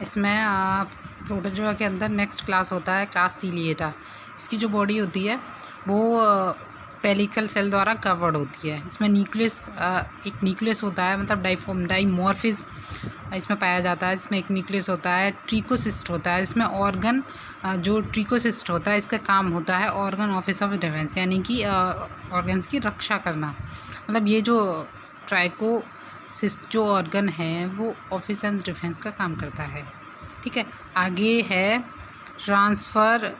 इसमें प्रोटोजोआ के अंदर नेक्स्ट क्लास होता है क्लास सीलिएटा। इसकी जो बॉडी होती है वो पेलिकल सेल द्वारा कवर्ड होती है। इसमें न्यूक्लियस एक न्यूक्लियस होता है, मतलब डाइमॉर्फिज्म इसमें पाया जाता है। इसमें एक न्यूक्लियस होता है, ट्रिकोसिस्ट होता है। इसमें ऑर्गन जो ट्रिकोसिस्ट होता है इसका काम होता है ऑर्गन ऑफिस ऑफ डिफेंस, यानी कि ऑर्गन्स की रक्षा करना। मतलब ये जो ट्राइकोसिस्ट जो ऑर्गन है वो ऑफिस एंड डिफेंस का काम करता है। ठीक है, आगे है ट्रांसफ़र।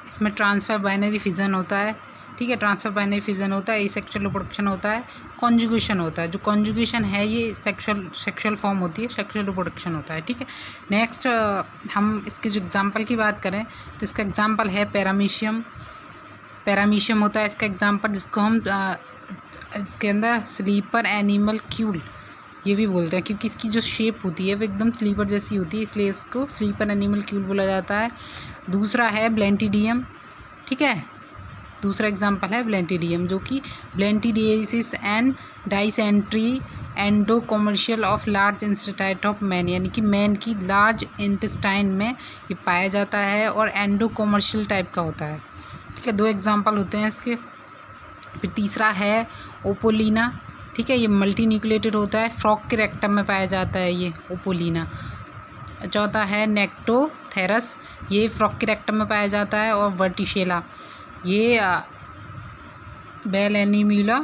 इसमें ट्रांसफ़र बाइनरी फिजन होता है। ठीक है, ट्रांसफ़र बाइनरी फिजन होता है, एसेक्सुअल रिप्रोडक्शन होता है, कॉन्जुगेशन होता है। जो कॉन्जुगेशन है ये सेक्सुअल फॉर्म होती है, सेक्सुअल रिप्रोडक्शन होता है। ठीक है, नेक्स्ट हम इसके जो एग्जांपल की बात करें तो इसका एग्जांपल है पैरामीशियम। पैरामीशियम होता है इसका एग्जांपल, जिसको हम इसके अंदर स्लीपर एनिमल क्यूल ये भी बोलते हैं, क्योंकि इसकी जो शेप होती है वो एकदम स्लीपर जैसी होती है, इसलिए इसको स्लीपर एनिमल क्यूल बोला जाता है। दूसरा है ब्लेंटिडियम। ठीक है, दूसरा एग्जांपल है ब्लेंटिडियम, जो कि balantidiasis and dysentery endocommensal of large intestine of man, यानी कि मैन की लार्ज इंटेस्टाइन में ये पाया जाता है और एंडो कॉमर्शियल टाइप का होता है। ठीक है, दो एग्जांपल होते हैं इसके। फिर तीसरा है ओपोलिना। ठीक है, ये मल्टी न्यूक्लिएटेड होता है, फ्रॉग के रेक्टम में पाया जाता है ये ओपोलिना। चौथा है नेक्टोथेरस, ये फ्रॉग के रेक्टम में पाया जाता है। और वर्टिशेला, ये बेल एनिम्यूला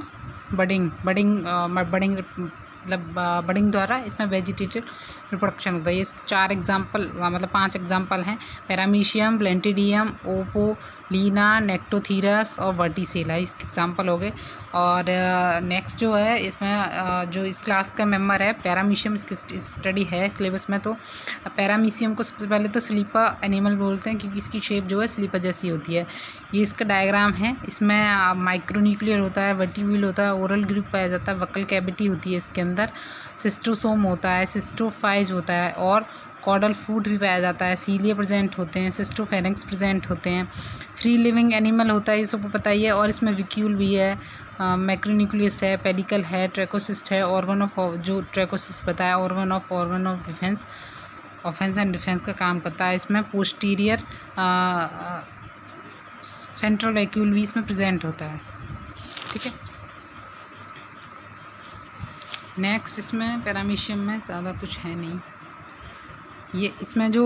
बडिंग मतलब बडिंग द्वारा इसमें वेजिटेटिव रिप्रोडक्शन होता है। ये 4 एग्जाम्पल मतलब 5 एग्जाम्पल हैं, पैरामीशियम, ब्लेंटिडियम, ओपोलिना, नेक्टोथीरस और वर्टिसेला, इसके एग्जाम्पल हो गए। और नेक्स्ट जो है इसमें जो इस क्लास का मेंबर है पैरामीशियम, इसकी स्टडी है सिलेबस में। तो पैरामीशियम को सबसे पहले तो स्लीपर एनिमल बोलते हैं, क्योंकि इसकी शेप जो है स्लीपर जैसी होती है। ये इसका डायग्राम है। इसमें माइक्रोन्यूक्लियर होता है, वर्टिब्यूल होता है, ओरल ग्रुप पाया जाता है, वक्कल कैविटी होती है इसके अंदर, सिस्टोसोम होता है, सिस्टोफाइज होता है और कॉडल फ्रूट भी पाया जाता है, सीलिया प्रेजेंट होते हैं, सिस्टोफेरेंक्स प्रेजेंट होते हैं। फ्री लिविंग एनिमल होता है, ये सबको पता ही है। और इसमें विक्यूल भी है, मैक्रोन्यूक्लियस है, पेलिकल है, ट्रैकोसिस्ट है, ऑर्गन ऑफ जो ट्रैकोसिस्ट बताया organ of defence, offence and defence का काम करता है। इसमें पोस्टीरियर सेंट्रल वैक्यूल भी इसमें प्रेजेंट होता है। ठीक है, नेक्स्ट इसमें पैरामीशियम में ज़्यादा कुछ है नहीं। ये इसमें जो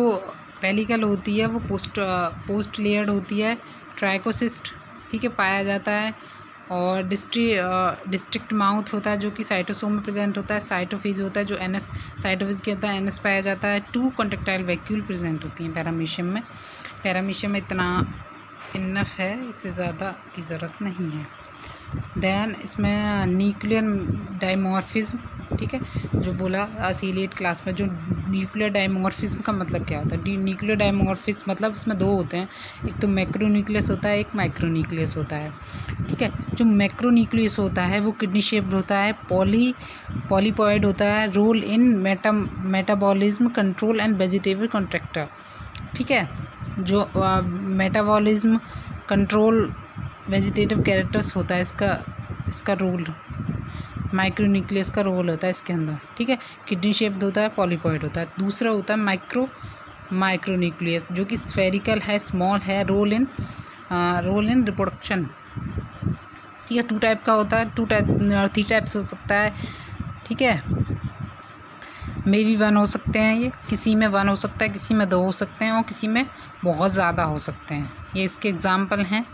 पेलिकल होती है वो पोस्ट लेयर्ड होती है, ट्राइकोसिस्ट ठीक है पाया जाता है। और डिस्ट्रिक्ट माउथ होता है जो कि साइटोसोम में प्रेजेंट होता है। साइटोफेज होता है जो एनएस साइटोफेज के अंदर एनएस पाया जाता है। 2 कॉन्ट्रेक्टाइल वैक्यूल प्रेजेंट होती हैं पैरामीशियम में। पैरामीशियम में इतना इनफ है, इससे ज़्यादा की ज़रूरत नहीं है। देन इसमें न्यूक्लियर डाइमॉर्फिज्म, ठीक है, जो बोला सीलिएट क्लास में, जो न्यूक्लियर डाइमॉर्फिज्म का मतलब क्या होता है। न्यूक्लियर डाइमॉर्फिज्म मतलब इसमें 2 होते हैं, एक तो मैक्रोन्यूक्लियस होता है, एक माइक्रोन्यूक्लियस होता है। ठीक है, जो मैक्रोन्यूक्लियस होता है वो किडनी शेप्ड होता है, पॉलीपॉइड होता है, role in metabolism control and vegetative contractor. ठीक है, जो मेटाबॉलिज्म कंट्रोल वेजिटेटिव कैरेक्टर्स होता है, इसका रोल माइक्रोन्यूक्लियस का रोल होता है इसके अंदर। ठीक है, किडनी शेप्ड होता है, पॉलीपॉइड होता है। दूसरा होता है माइक्रोन्यूक्लियस जो कि स्फेरिकल है, स्मॉल है, रोल इन रिप्रोडक्शन। ठीक है, 2 टाइप का होता है, 3 टाइप्स हो सकता है। ठीक है, मे भी 1 हो सकते हैं, ये किसी में 1 हो सकता है, किसी में 2 हो सकते हैं और किसी में बहुत ज़्यादा हो सकते हैं। ये इसके एग्जाम्पल हैं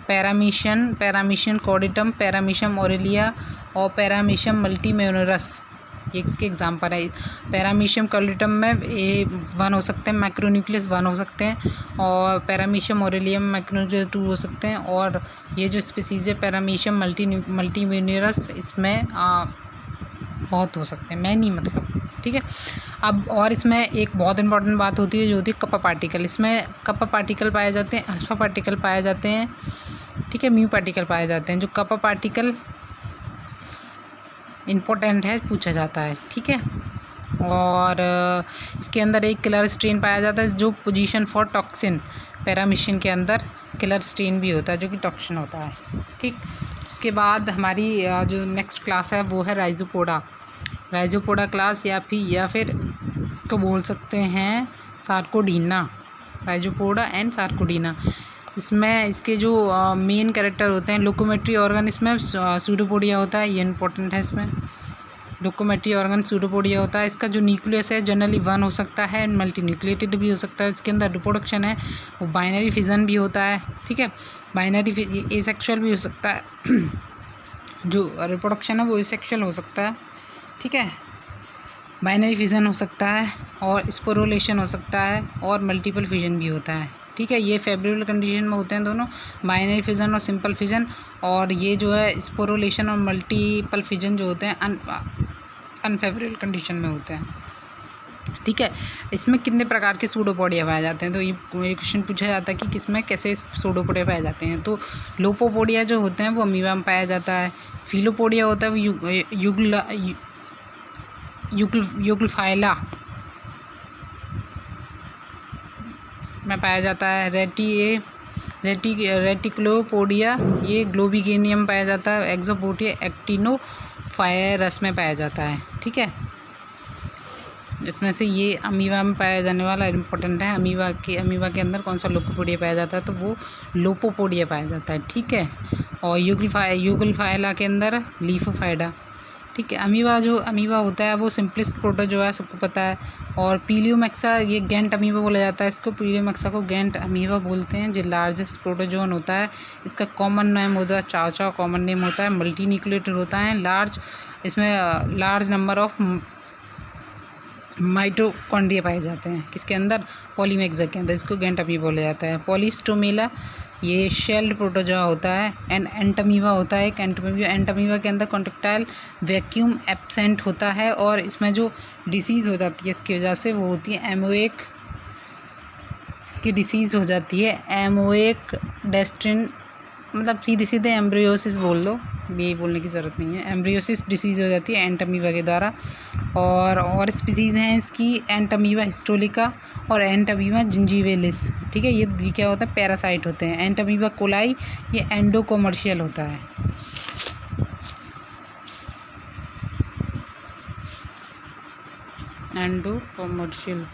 पैरामीशियम कॉर्डिटम, पैरामीशियम ओरेलिया और पैरामीशियम मल्टीमेनोरस, ये इसके एग्जाम्पल है। पैरामीशियम कॉर्डिटम में 1 हो सकते हैं, माइक्रोन्यूक्लियस 1 हो सकते हैं, और पैरामीशियम ओरेलियम माइक्रोन्यूक्लियस 2 हो सकते हैं। और ये जो स्पीसीज है पैरामीशियम मल्टीमेनोरस, इसमें बहुत हो सकते हैं, मैनी मतलब। ठीक है, अब और इसमें एक बहुत इंपॉर्टेंट बात होती है जो होती है कप्पा पार्टिकल। इसमें कप्पा पार्टिकल पाए जाते हैं, अल्फा पार्टिकल पाए जाते हैं, ठीक है, म्यू पार्टिकल पाए जाते हैं। जो कप्पा पार्टिकल इम्पोर्टेंट है, पूछा जाता है। ठीक है, और इसके अंदर एक किलर स्ट्रेन पाया जाता है जो पोजीशन फॉर टॉक्सिन, पैरामीशियम के अंदर किलर स्ट्रेन भी होता है जो कि टॉक्सिन होता है। ठीक, उसके बाद हमारी जो नेक्स्ट क्लास है वो है राइजोपोडा क्लास, या फिर इसको बोल सकते हैं सार्कोडीना, राइजोपोडा एंड सार्कोडीना। इसमें इसके जो मेन कैरेक्टर होते हैं, लोकोमेट्री ऑर्गन इसमें सूडोपोडिया होता है, ये इंपॉर्टेंट है। इसमें लोकोमेट्री ऑर्गन सूडोपोडिया होता है। इसका जो न्यूक्लियस है जनरली 1 हो सकता है, मल्टी न्यूक्लिएटेड भी हो सकता है। इसके अंदर रिप्रोडक्शन है वो बाइनरी फिजन भी होता है, ठीक है। बाइनरी एसेक्सुअल भी हो सकता है जो रिप्रोडक्शन है वो एसेक्सुअल हो सकता है, ठीक है। बाइनरी फिजन हो सकता है और स्पोरोलेशन हो सकता है और मल्टीपल फिजन भी होता है, ठीक है। ये फेवरेबल कंडीशन में होते हैं दोनों, बाइनरी फिजन और सिंपल फिजन। और ये जो है स्पोरोलेशन और मल्टीपल फिजन जो होते हैं अनफेवरेबल कंडीशन में होते हैं, ठीक है। इसमें कितने प्रकार के सूडोपोडिया पाए जाते हैं, तो ये क्वेश्चन पूछा जाता है कि किसमें कैसे सूडोपोडिया पाए जाते हैं। तो लोपोपोडिया जो होते हैं वो अमीबा में पाया जाता है। फिलोपोडिया होता है वो युगलफाइला में पाया जाता है। रेटिकुलोपोडिया ये ग्लोबिगेनियम पाया जाता है। एक्सोपोडिया एक्टिनोफायरस में पाया जाता है, ठीक है। इसमें से ये अमीबा में पाया जाने वाला इम्पोर्टेंट है। अमीबा के अंदर कौन सा लोपोपोडिया पाया जाता है, तो वो लोपोपोडिया पाया जाता है, ठीक है। और युगलफाइला के अंदर लीफोफाइडा, ठीक है। अमीबा होता है वो सिंपलेस्ट प्रोटोजोआ है, सबको पता है। और पीलियोमैक्सा ये गैंट अमीबा बोला जाता है इसको, पीलियोमैक्सा को गैंट अमीबा बोलते हैं, जो लार्जेस्ट प्रोटोजोन होता है। इसका कॉमन नेम होता है चाचा, कॉमन नेम होता है। मल्टी न्यूक्लिएटेड होता है, इसमें लार्ज नंबर ऑफ माइटोकॉन्ड्रिया पाए जाते हैं। किसके अंदर, पॉलीमैक्सा के अंदर, इसको गैंट अमीबा बोला जाता है। पॉलीस्टोमेला ये शेल्ड प्रोटोजोआ होता है। एंड एंटमीबा होता है एक एंटमीबा के अंदर कॉन्ट्रेक्टाइल वैक्यूम एब्सेंट होता है। और इसमें जो डिसीज़ हो जाती है इसकी वजह से वो होती है एमोएक, इसकी डिसीज़ हो जाती है एमोएक डेस्ट्रिन, मतलब सीधे एम्ब्रियोसिस बोल दो, ये बोलने की ज़रूरत नहीं है। एम्ब्रियोसिस डिसीज़ हो जाती है एंटमीबा के द्वारा। और स्पीसीज़ हैं इसकी, एंटमीबा हिस्टोलिका और एंटमीबा जिंजीवेलिस, ठीक है। ये क्या होता है, पैरासाइट होते हैं। एंटमीबा कोलाई ये एंडोकॉमर्शियल होता है। Endocommensal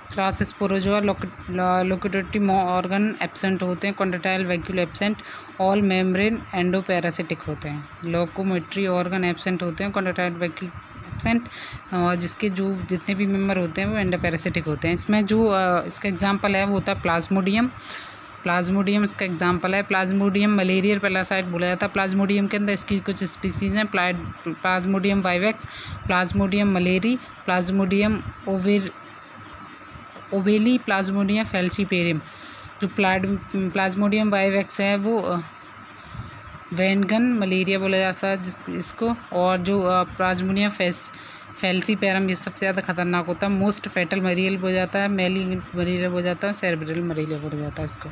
class Sporozoa locomotive organ absent होते हैं, contractile vacuole absent, all membrane endoparasitic होते हैं। लोकोमेट्री ऑर्गन एब्सेंट होते हैं, कॉन्ट्रेक्टाइल वैक्यूल एब्सेंट, और जिसके जो जितने भी मेंबर होते हैं वो एंडोपैरासिटिक होते हैं। इसमें जो इसका एग्जांपल है वो होता है प्लाज्मोडियम इसका एग्जांपल है। प्लाज्मोडियम मलेरियल पैरासाइट बोला जाता है। प्लाज्मोडियम के अंदर इसकी कुछ स्पीसीज हैं, Plasmodium vivax, Plasmodium malariae, Plasmodium ovale, Plasmodium falciparum. जो प्लाज्मोडियम वाइवेक्स है वो वैनगन मलेरिया बोला जाता है इसको। और जो प्लाज्मोडियम फैल्सीपेरम ये सबसे ज़्यादा खतरनाक होता है। मोस्ट फैटल मलेरियल बोला जाता है, मैलिग्नेंट मलेरिया बोला जाता है, सेरेब्रल मलेरिया बोला जाता है इसको,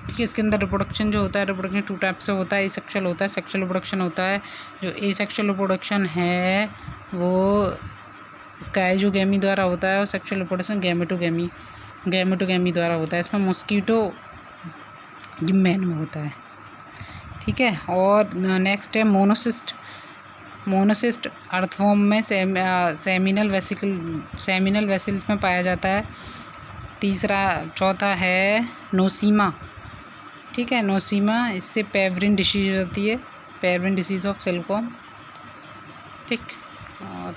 ठीक है। इसके अंदर रिप्रोडक्शन जो होता है, रिप्रोडक्शन 2 टाइप से होता है। एसेक्सुअल होता है, सेक्सुअल रिप्रोडक्शन होता है। जो एसेक्सुअल रिप्रोडक्शन है वो इसका एजोगैमी द्वारा होता है, और सेक्सुअल रिप्रोडक्शन गैमेटोगैमी द्वारा होता है। इसमें मॉस्किटो मैन में होता है, ठीक है। और नेक्स्ट है मोनोसिस्ट अर्थवॉर्म में सेमिनल वेसिल्स में पाया जाता है। चौथा है नोसीमा, ठीक है। नोसीमा इससे पेवरिन डिसीज होती है, पेवरिन डिसीज ऑफ सिल्कवॉर्म, ठीक। और